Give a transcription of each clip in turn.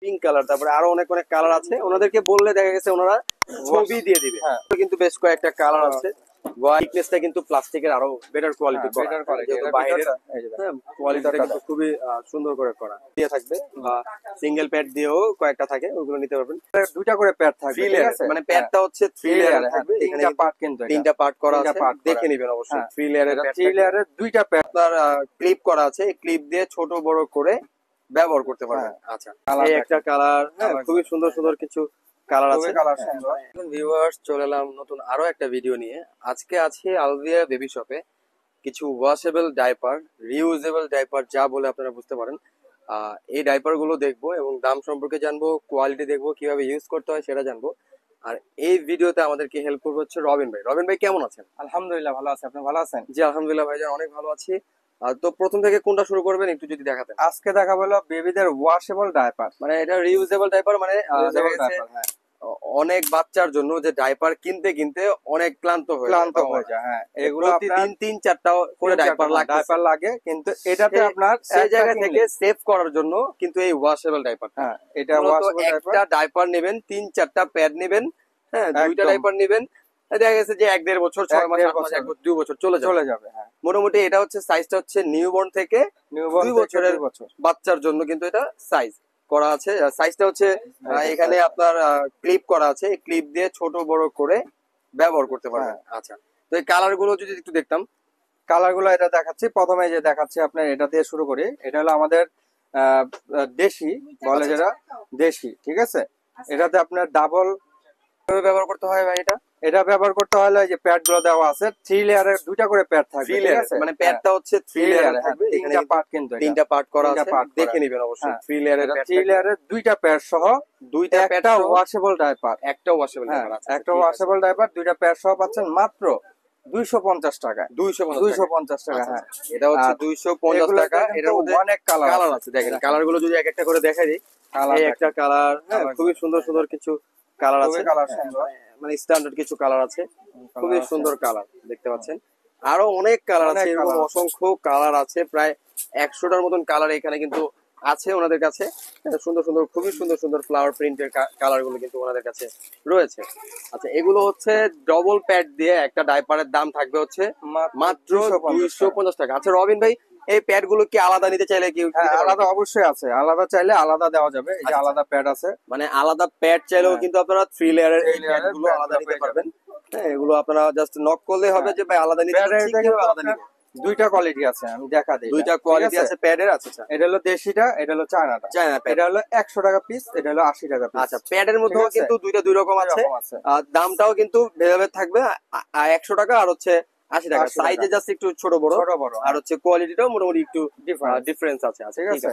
Pink colour, তারপরে আরো অনেক অনেক কালার আছে। ওনাদেরকে বললে দেখা গেছে ওনারা ছবি দিয়ে দিবে। কিন্তু বেশ কয়েকটা কালার আছে। ওয়াইটনেসটা কিন্তু প্লাস্টিকের আরো বেটার কোয়ালিটি করা, যেহেতু বাইরের কোয়ালিটিটা কিন্তু খুবই সুন্দর করে করা দিয়ে থাকবে, বা সিঙ্গেল প্যাড দিয়েও কয়েকটা থাকে, ওগুলো নিতে পারবেন। দুইটা করে প্যাড থাকবে, ঠিক আছে? মানে প্যাডটা হচ্ছে 3 লেয়ার থাকবে, এখানে তিনটা পার্ট, কিন্তু তিনটা পার্ট করা আছে, দেখে নেবেন অবশ্যই। 3 লেয়ারের 3 লেয়ারের দুইটা প্যাড আপনার ক্লিপ করা আছে, এই ক্লিপ দিয়ে ছোট বড় করে ব্যবহার করতে পারবেন। আচ্ছা, এই একটা কালার, খুবই সুন্দর সুন্দর কিছু কালার আছে। ভিউয়ার্স, চলে এলাম নতুন আরো একটা ভিডিও নিয়ে। আজকে আছি আলভিয়া বেবি শপে। কিছু ওয়াশেবল ডাইপার, রিউজেবল ডাইপার যা বলে আপনারা বুঝতে পারেন, এই ডাইপার গুলো দেখবো এবং দাম সম্পর্কে জানবো, কোয়ালিটি দেখবো, কিভাবে ইউজ করতে হয় সেটা জানবো। আর এই ভিডিওতে আমাদেরকে হেল্প করবে হচ্ছে রবিন ভাই। রবিন ভাই কেমন আছেন? আলহামদুলিল্লাহ ভালো আছি, আপনি ভালো আছেন? জি আলহামদুলিল্লাহ ভাইজান, অনেক ভালো আছি। তো প্রথম থেকে কোনটা শুরু করবেন একটু যদি দেখাতেন। আজকে দেখাবো হলো বেবিদের ওয়াশেবল ডাইপার, মানে এটা রিউজেবল ডাইপার, মানে অনেক বাচ্চার জন্য যে ডাইপার কিনতে কিনতে অনেক ক্লান্ত হয়ে যায়। হ্যাঁ, এগুলো প্রতিদিন 3-4টা করে ডাইপার লাগে, কিন্তু এটাতে আপনার সেই জায়গা থেকে সেভ করার জন্য কিন্তু এই ওয়াশেবল ডাইপার। হ্যাঁ, এটা ওয়াশেবল ডাইপার। একটা ডাইপার নেবেন, 3-4টা প্যাড নেবেন, হ্যাঁ, দুইটা ডাইপার নেবেন, দেখা গেছে যে 1-1.5 বছর, 6 মাস, 8 মাস, 2 বছর চলে যাবে। হ্যাঁ, মোটামুটি এটা হচ্ছে সাইজটা হচ্ছে নিউবর্ন থেকে 2 বছরের বাচ্চার জন্য কিন্তু এটা সাইজ করা আছে। সাইজটা হচ্ছে এখানে আপনার ক্লিপ করা আছে, এই ক্লিপ দিয়ে ছোট বড় করে ব্যবহার করতে পারবেন। আচ্ছা, তো এই কালার গুলো যদি একটু দেখতাম। কালার গুলো এটা দেখাচ্ছি, প্রথমে যে দেখাচ্ছি আপনার এটা দিয়ে শুরু করি। এটা হলো আমাদের দেশি বলে, যেটা দেশি, ঠিক আছে? এটাতে আপনার ডাবল ব্যবহার করতে হয় ভাই। এটা ব্যবহার করতে হলে যে প্যাড গুলো দেওয়া আছে, 3 লেয়ারের দুইটা করে প্যাড থাকবে, ঠিক আছে? মানে প্যাডটা হচ্ছে 3 লেয়ারের থাকবে, তিনটা পার্ট, কিন্তু তিনটা পার্ট করা আছে, দেখে নেবেন অবশ্যই। 3 লেয়ারের দুইটা প্যাড সহ দুইটা একটা ওয়াশেবল ডাইপার, একটা ওয়াশেবল ডাইপার আছে, একটা ওয়াশেবল ডাইপার, দুইটা প্যাড সহ পাচ্ছেন মাত্র 250 টাকায়। 250 টাকা। হ্যাঁ, এটা হচ্ছে 250 টাকা। এটার মধ্যে অনেক কালার আছে, দেখেন কালার গুলো যদি এক একটা করে দেখাই দিই। এই একটা কালার, খুবই সুন্দর সুন্দর কিছু কালার আছে, মানে স্ট্যান্ডার্ড কিছু কালার আছে, খুবই সুন্দর কালার দেখতে পাচ্ছেন। আরো অনেক কালার আছে, এরকম অসংখ্য কালার আছে, প্রায় 100টার মতন কালার এখানে কিন্তু আছে ওনাদের কাছে। সুন্দর সুন্দর, খুবই সুন্দর সুন্দর ফ্লাওয়ার প্রিন্টের কালার গুলো কিন্তু ওনাদের কাছে রয়েছে। আচ্ছা, এগুলো হচ্ছে ডবল প্যাড দিয়ে একটা ডাইপারের দাম থাকবে হচ্ছে মাত্র 250 টাকা। আচ্ছা রবিন ভাই, এই প্যাড গুলো কি আলাদা নিতে চাইলে কি? আলাদা অবশ্যই আছে, আলাদা চাইলে আলাদা দেওয়া যাবে। এই যে আলাদা প্যাড আছে, মানে আলাদা প্যাড চাইলেও কিন্তু আপনারা 3 লেয়ারের গুলো আলাদা নিতে পারবেন। হ্যাঁ, এগুলো আপনারা জাস্ট নক করলে হবে যে ভাই আলাদা নিতে চাই, আলাদা নিব। দুইটা কোয়ালিটি আছে, আমি দেখা দিই। দুইটা কোয়ালিটি আছে প্যাডের। আচ্ছা, এটা হলো দেশিটা, এটা হলো চায়নাটা। এটা হলো 100 টাকা পিস, এটা হলো 80 টাকা পিস। আচ্ছা, প্যাডের মধ্যেও কিন্তু দুইটা দুই রকম আছে, দামটাও কিন্তু ভেদাভেদ থাকবে। 100 টাকা আর হচ্ছে 80 টাকা। সাইজে জাস্ট একটু ছোট বড়, আর হচ্ছে কোয়ালিটিটাও মোটামুটি একটু ডিফারেন্স আছে। আচ্ছা, ঠিক আছে।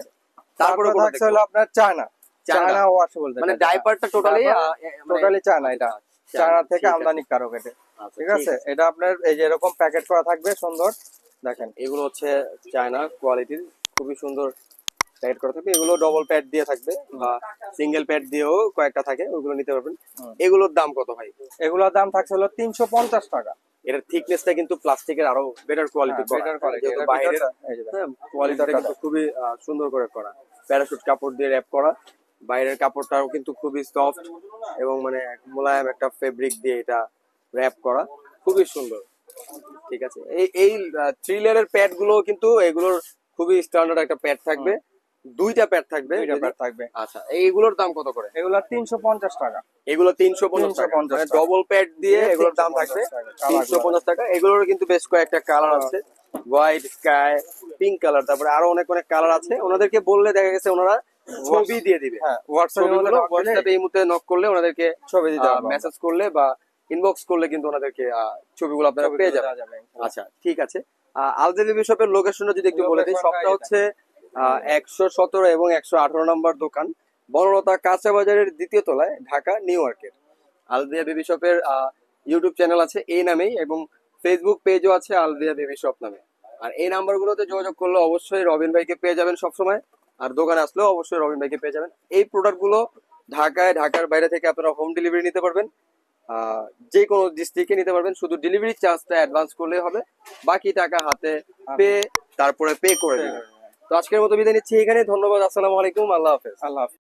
তারপরে থাকছে হলো আপনার চায়না ওয়াশেবল, মানে ডাইপারটা টোটালি চায়না। এটা চায়না থেকে আমদানি কারক এটা, ঠিক আছে? এটা আপনার এই যে এরকম প্যাকেট করা থাকবে, সুন্দর। দেখেন, এগুলো হচ্ছে চায়না কোয়ালিটির, খুবই সুন্দর প্যাকেট করা থাকবে। এগুলো ডবল প্যাড দিয়ে থাকবে, বা সিঙ্গেল প্যাড দিয়েও কয়েকটা থাকে, ওগুলো নিতে পারবেন। এগুলোর দাম কত ভাই? এগুলোর দাম থাকছে হলো 350 টাকা। এটার থিকনেসটা কিন্তু প্লাস্টিকের আরো বেটার কোয়ালিটি করা, যেহেতু বাইরের কোয়ালিটিটা কিন্তু খুবই সুন্দর করে করা, প্যারাশুট কাপড় দিয়ে র‍্যাপ করা। বাইরের কাপড়টাও কিন্তু খুবই সফট এবং মানে মোলায়েম একটা ফেব্রিক দিয়ে এটা র‍্যাপ করা, খুবই সুন্দর। ঠিক আছে, এই 3 লেয়ারের প্যাড গুলো কিন্তু এগুলোর খুবই স্ট্যান্ডার্ড একটা প্যাড থাকবে, দুইটা প্যাড থাকবে। আচ্ছা, এইগুলোর দাম কত করে? এগুলো 350 টাকা। এগুলো 350 টাকা, মানে ডবল প্যাড দিয়ে এগুলোর দাম থাকবে 350 টাকা। এগুলোর কিন্তু বেশ কয়েকটা কালার আছে, হোয়াইট, স্কাই, পিঙ্ক কালার, তারপরে আরো অনেক অনেক কালার আছে। ওনাদেরকে বললে দেখা গেছে ওনারা ছবি দিয়ে দিবে। হোয়াটসঅ্যাপে এই মুহূর্তে নক করলে ওনাদেরকে ছবি দিতে হবে, মেসেজ করলে বা ইনবক্স করলে কিন্তু ওনাদেরকে ছবিগুলো আপনারা পেয়ে যাবেন। আচ্ছা, ঠিক আছে। আলভিয়া বেবি শপের লোকেশনটা যদি একটু বলে দিই। শপটা হচ্ছে 117 এবং 118 নম্বর দোকান, বনলতা কাঁচা বাজারের 2য় তলায়, Dhaka new market. Alvia baby শপের ইউটিউব চ্যানেল আছে এই নামেই, এবং ফেসবুক পেজও আছে আলভিয়া বেবি শপ নামে। আর এই নাম্বারগুলোতে যোগাযোগ করলে অবশ্যই রবিন ভাইকে পেয়ে যাবেন সবসময়, আর দোকানে আসলেও অবশ্যই রবিন ভাইকে পেয়ে যাবেন। এই প্রোডাক্টগুলো ঢাকার বাইরে থেকে আপনারা হোম ডেলিভারি নিতে পারবেন, যে কোনো ডিস্ট্রিক্টে নিতে পারবেন। শুধু ডেলিভারি চার্জটা অ্যাডভান্স করলেই হবে, বাকি টাকা হাতে তারপরে পে করে দেবেন। তো আজকের মতো বিদায় নিচ্ছি এখানে। ধন্যবাদ, আসসালামু আলাইকুম, আল্লাহ হাফেজ।